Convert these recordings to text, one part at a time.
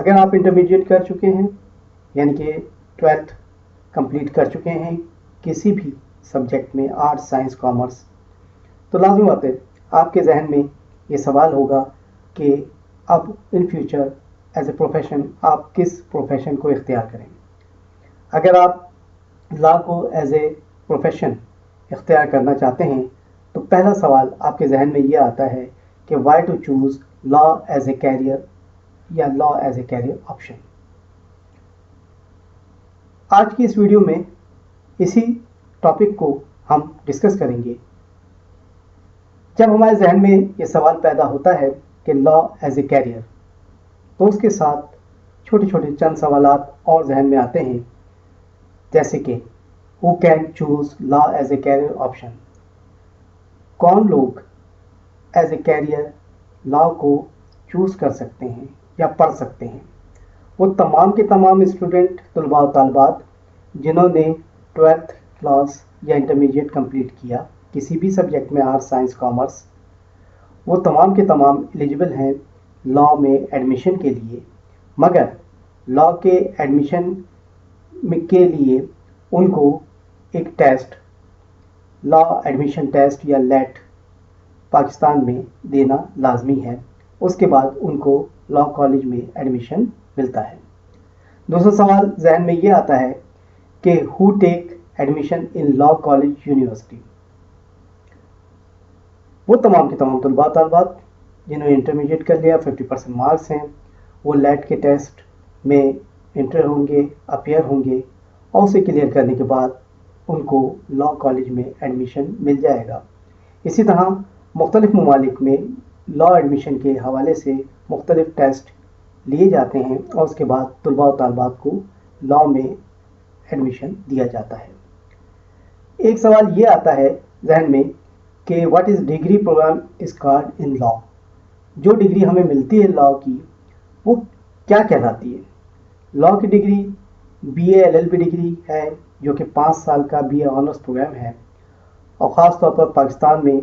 اگر آپ انٹرمیڈیٹ کر چکے ہیں یعنی کہ 12th کمپلیٹ کر چکے ہیں کسی بھی سبجیکٹ میں، آرٹس، سائنس، کامرس، تو لازمی بات ہے آپ کے ذہن میں یہ سوال ہوگا کہ اب in future as a profession آپ کس پروفیشن کو اختیار کریں. اگر آپ لا کو ایز اے پروفیشن اختیار کرنا چاہتے ہیں تو پہلا سوال آپ کے ذہن میں یہ آتا ہے کہ why to choose law as a career یا law as a career option. آج کی اس ویڈیو میں اسی ٹاپک کو ہم ڈسکس کریں گے. جب ہمارے ذہن میں یہ سوال پیدا ہوتا ہے کہ لا ایز اے کیریئر، تو اس کے ساتھ چھوٹے چھوٹے چند سوالات اور ذہن میں آتے ہیں، جیسے کہ how can choose law as a career option, کون لوگ ایز اے کیریئر لا کو چوز کر سکتے ہیں یا پڑھ سکتے ہیں. وہ تمام کے تمام اسٹوڈنٹ، طلباء و طالبات جنہوں نے 12th کلاس یا انٹرمیڈیٹ کمپلیٹ کیا کسی بھی سبجیکٹ میں، آرٹس، سائنس، کامرس، وہ تمام کے تمام ایلیجبل ہیں لا میں ایڈمیشن کے لیے. مگر لا کے ایڈمیشن کے لیے ان کو ایک ٹیسٹ، لا ایڈمیشن ٹیسٹ یا لیٹ پاکستان میں دینا لازمی ہے. اس کے بعد ان کو لا کالج میں ایڈمیشن ملتا ہے. دوسرا سوال ذہن میں یہ آتا ہے کہ how take admission in law college university. وہ تمام کے تمام طلباء طالبات جنہوں نے انٹرمیڈیٹ کر لیا، 50% مارکس ہیں، وہ لیٹ کے ٹیسٹ میں انٹر ہوں گے، اپیئر ہوں گے، اور اسے کلیئر کرنے کے بعد ان کو لا کالج میں ایڈمیشن مل جائے گا. اسی طرح مختلف ممالک میں لا ایڈمیشن کے حوالے سے مختلف ٹیسٹ لیے جاتے ہیں اور اس کے بعد طلباء و طالبات کو لا میں ایڈمیشن دیا جاتا ہے. ایک سوال یہ آتا ہے ذہن میں کہ what is degree programme is called in law. جو ڈگری ہمیں ملتی ہے لا کی، وہ کیا کہلاتی ہے؟ لا کی degree B A LLB degree ہے، جو کہ 5 سال کا بی اے آنرس پروگرام ہے، اور خاص طور پر پاکستان میں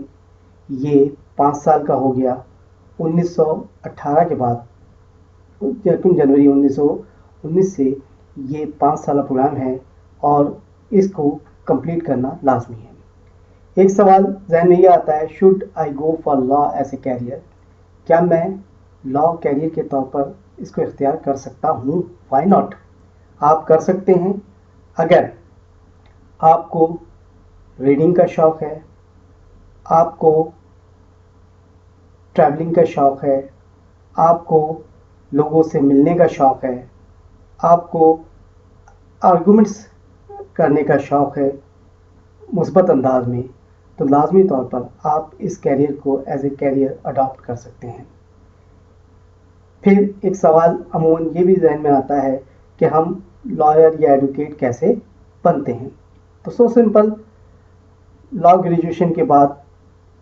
یہ 5 سال کا ہو گیا. 1918 کے بعد جنوری 1919 سے یہ 5 سالہ پروگرام ہے اور اس کو کمپلیٹ کرنا لازمی ہے. ایک سوال ذہن میں یہ آتا ہے، should I go for law as a career? کیا میں لا کیریئر کے طور پر اس کو اختیار کر سکتا ہوں؟ Why not? آپ کر سکتے ہیں اگر آپ کو ریڈنگ کا شوق ہے، آپ کو ٹریولنگ کا شوق ہے، آپ کو لوگوں سے ملنے کا شوق ہے، آپ کو آرگومنٹس کرنے کا شوق ہے مثبت انداز میں، تو لازمی طور پر آپ اس کیریئر کو ایز اے کیریئر اڈاپٹ کر سکتے ہیں. پھر ایک سوال عموماً یہ بھی ذہن میں آتا ہے کہ ہم لائر یا ایڈوکیٹ کیسے بنتے ہیں؟ تو سو سمپل، لا گریجویشن کے بعد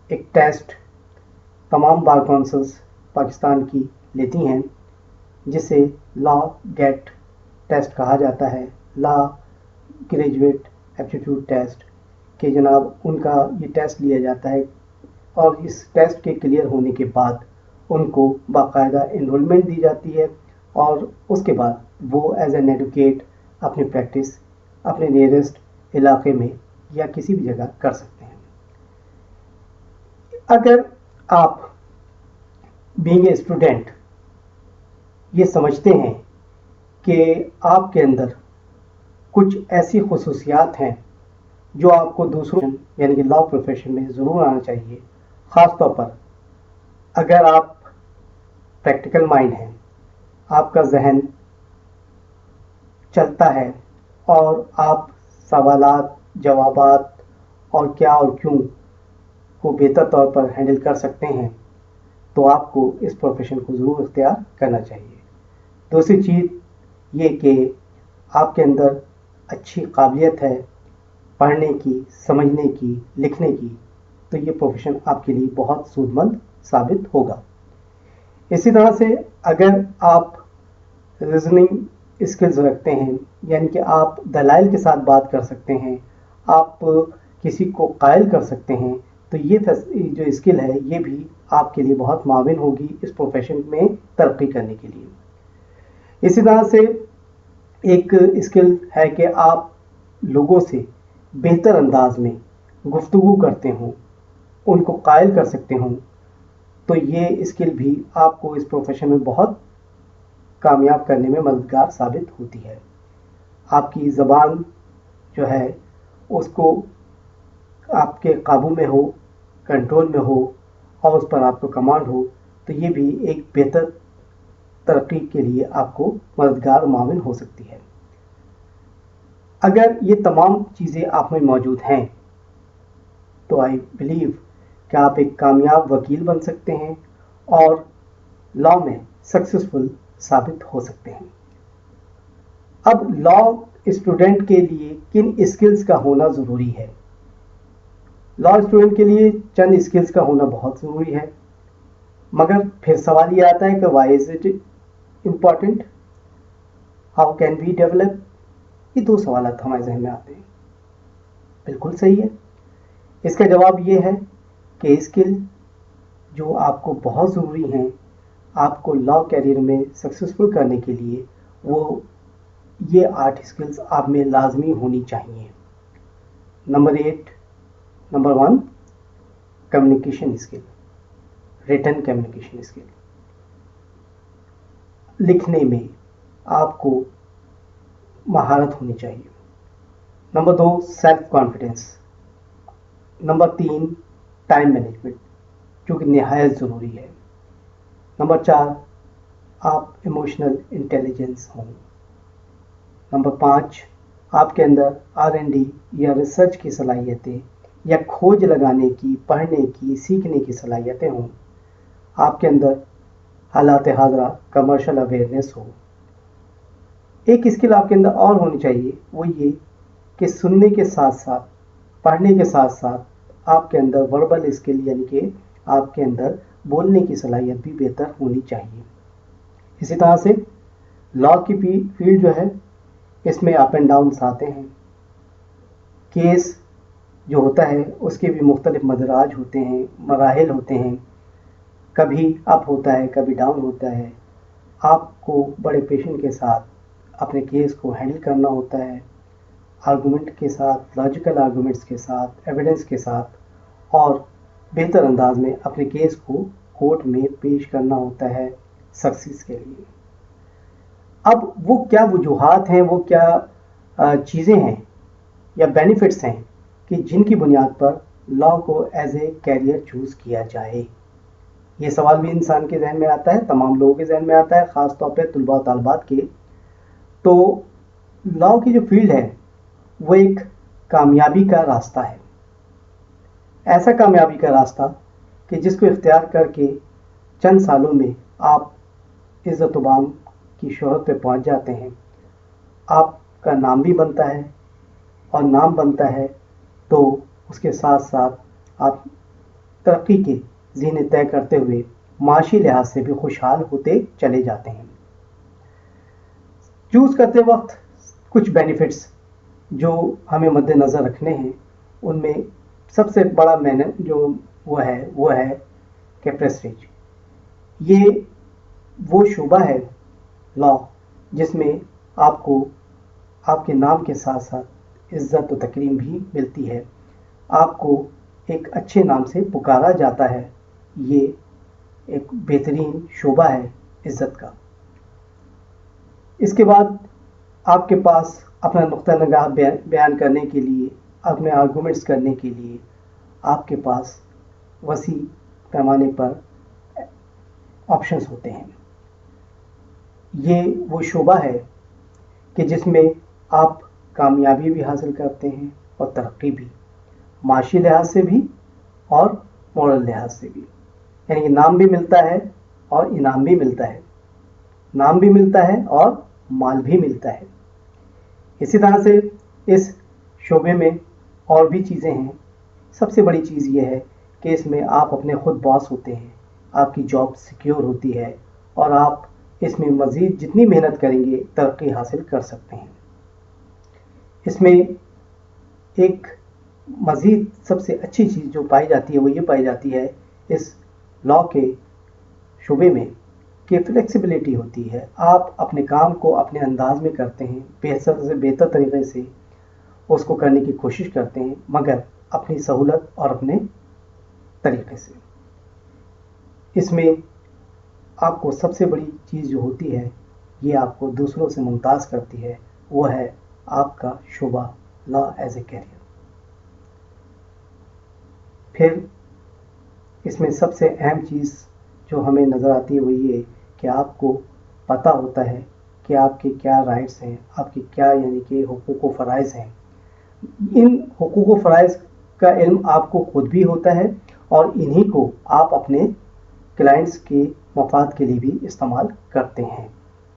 ایک ٹیسٹ تمام بار کونسلز پاکستان کی لیتی ہیں جسے لا گیٹ ٹیسٹ کہا جاتا ہے، لا گریجویٹ ایپٹیٹیوڈ ٹیسٹ، کہ جناب ان کا یہ ٹیسٹ لیا جاتا ہے اور اس ٹیسٹ کے کلیئر ہونے کے بعد ان کو باقاعدہ انرولمنٹ دی جاتی ہے اور اس کے بعد وہ ایز این ایڈوکیٹ اپنی پریکٹس اپنے نیئرسٹ علاقے میں یا کسی بھی جگہ کر سکتے ہیں. اگر آپ بینگ اے اسٹوڈنٹ یہ سمجھتے ہیں کہ آپ کے اندر کچھ ایسی خصوصیات ہیں جو آپ کو دوسروں یعنی کہ لا پروفیشن میں ضرور آنا چاہیے، خاص طور پر اگر آپ پریکٹیکل مائنڈ ہیں، آپ کا ذہن چلتا ہے اور آپ سوالات، جوابات اور کیا اور کیوں کو بہتر طور پر ہینڈل کر سکتے ہیں، تو آپ کو اس پروفیشن کو ضرور اختیار کرنا چاہیے. دوسری چیز یہ کہ آپ کے اندر اچھی قابلیت ہے پڑھنے کی، سمجھنے کی، لکھنے کی، تو یہ پروفیشن آپ کے لیے بہت سود مند ثابت ہوگا. اسی طرح سے اگر آپ ریزننگ اسکلز رکھتے ہیں، یعنی کہ آپ دلائل کے ساتھ بات کر سکتے ہیں، آپ کسی کو قائل کر سکتے ہیں، تو یہ جو اسکل ہے یہ بھی آپ کے لیے بہت معاون ہوگی اس پروفیشن میں ترقی کرنے کے لیے. इसी तरह से एक स्किल है कि आप लोगों से बेहतर अंदाज में गुफ्तगू करते हों, उनको कायल कर सकते हों, तो ये स्किल भी आपको इस प्रोफेशन में बहुत कामयाब करने में मददगार साबित होती है। आपकी ज़बान जो है उसको आपके काबू में हो, कंट्रोल में हो और उस पर आपको कमांड हो, तो ये भी एक बेहतर तरक्की के लिए आपको मददगार माविन हो सकती है। अगर ये तमाम चीज़ें आप में मौजूद हैं तो आई बिलीव कि आप एक कामयाब वकील बन सकते हैं और लॉ में सक्सेसफुल साबित हो सकते हैं। अब लॉ स्टूडेंट के लिए किन स्किल्स का होना ज़रूरी है? लॉ स्टूडेंट के लिए चंद स्किल्स का होना बहुत ज़रूरी है, मगर फिर सवाल ये आता है कि why is it important, how can we develop? ये दो सवाल हमारे जहन में आते हैं। बिल्कुल सही है। इसका जवाब ये है कि स्किल जो आपको बहुत ज़रूरी हैं आपको लॉ कैरियर में सक्सेसफुल करने के लिए, वो ये 8 स्किल्स आप में लाजमी होनी चाहिए। Number 1 communication skill, written communication skill. लिखने में आपको महारत होनी चाहिए। Number 2 self confidence. Number 3 time management, जो कि निहायत ज़रूरी है। नंबर 4 आप इमोशनल इंटेलिजेंस हों। नंबर 5 आपके अंदर R&D या रिसर्च की सलाहियतें या खोज लगाने की, पढ़ने की, सीखने की सलाहियतें हों। आपके अंदर हालात हाज़िरा कमर्शियल अवेयरनेस हो। एक स्किल आपके अंदर और होनी चाहिए, वो ये कि सुनने के साथ साथ, पढ़ने के साथ साथ आपके अंदर वर्बल स्किल यानी कि आपके अंदर बोलने की सलाहियत भी बेहतर होनी चाहिए। इसी तरह से लॉ की फील्ड जो है इसमें अप एंड डाउन्स आते हैं। केस जो होता है उसके भी मुख्तलिफ मदराज होते हैं, मराहिल होते हैं, कभी अप होता है, कभी डाउन होता है। आपको बड़े पेशेंस के साथ अपने केस को हैंडल करना होता है, आर्गूमेंट के साथ, लॉजिकल आर्गूमेंट्स के साथ, एविडेंस के साथ, और बेहतर अंदाज में अपने केस को कोर्ट में पेश करना होता है सक्सेस के लिए। अब वो क्या वजूहात हैं, वो क्या चीज़ें हैं या बेनिफिट्स हैं कि जिनकी बुनियाद पर लॉ को एज ए कैरियर चूज़ किया जाए? ये सवाल भी इंसान के जहन में आता है, तमाम लोगों के जहन में आता है, ख़ास तौर पे तुलबा और तालिबात के। तो लॉ की जो फील्ड है वो एक कामयाबी का रास्ता है, ऐसा कामयाबी का रास्ता कि जिसको इख्तियार करके चंद सालों में आप इज़्ज़त-ओ-बाम की शोहरत पे पहुंच जाते हैं। आपका नाम भी बनता है, और नाम बनता है तो उसके साथ साथ आप तरक्की के ज़ीने तय करते हुए माशी लिहाज से भी खुशहाल होते चले जाते हैं। चूज़ करते वक्त कुछ बेनिफिट्स जो हमें मद्देनज़र रखने हैं, उनमें सबसे बड़ा मैंने जो वो है कि प्रेस्टीज। ये वो शोबा है लॉ जिसमें आपको आपके नाम के साथ साथ इज़्ज़त व तकरीम भी मिलती है, आपको एक अच्छे नाम से पुकारा जाता है। ये एक बेहतरीन शोबा है इज़्ज़त का। इसके बाद आपके पास अपना नुक्ता निगाह बयान करने के लिए, अपने आर्गूमेंट्स करने के लिए आपके पास वसी पैमाने पर ऑप्शंस होते हैं। ये वो शोबा है कि जिसमें आप कामयाबी भी हासिल करते हैं और तरक्की भी, माशी लिहाज से भी और मॉरल लिहाज से भी। यानी कि नाम भी मिलता है और इनाम भी मिलता है, नाम भी मिलता है और माल भी मिलता है। इसी तरह से इस शोबे में और भी चीज़ें हैं। सबसे बड़ी चीज़ ये है कि इसमें आप अपने खुद बॉस होते हैं, आपकी जॉब सिक्योर होती है और आप इसमें मज़ीद जितनी मेहनत करेंगे तरक्की हासिल कर सकते हैं। इसमें एक मज़ीद सबसे अच्छी चीज़ जो पाई जाती है वो ये पाई जाती है इस लॉ के शोबे में कि फ्लेक्सिबिलिटी होती है, आप अपने काम को अपने अंदाज में करते हैं, बेहतर से बेहतर तरीके से उसको करने की कोशिश करते हैं, मगर अपनी सहूलत और अपने तरीके से। इसमें आपको सबसे बड़ी चीज़ जो होती है, ये आपको दूसरों से मुमताज़ करती है, वो है आपका शोबा लॉ एज ए कैरियर। फिर इसमें सबसे अहम चीज़ जो हमें नज़र आती है वो ये कि आपको पता होता है कि आपके क्या राइट्स हैं, आपके क्या यानी कि हुकूक व फ़राइज़ हैं। इन हुकूक व फ़राइज़ का इल्म आपको खुद भी होता है और इन्हीं को आप अपने क्लाइंट्स के मफाद के लिए भी इस्तेमाल करते हैं।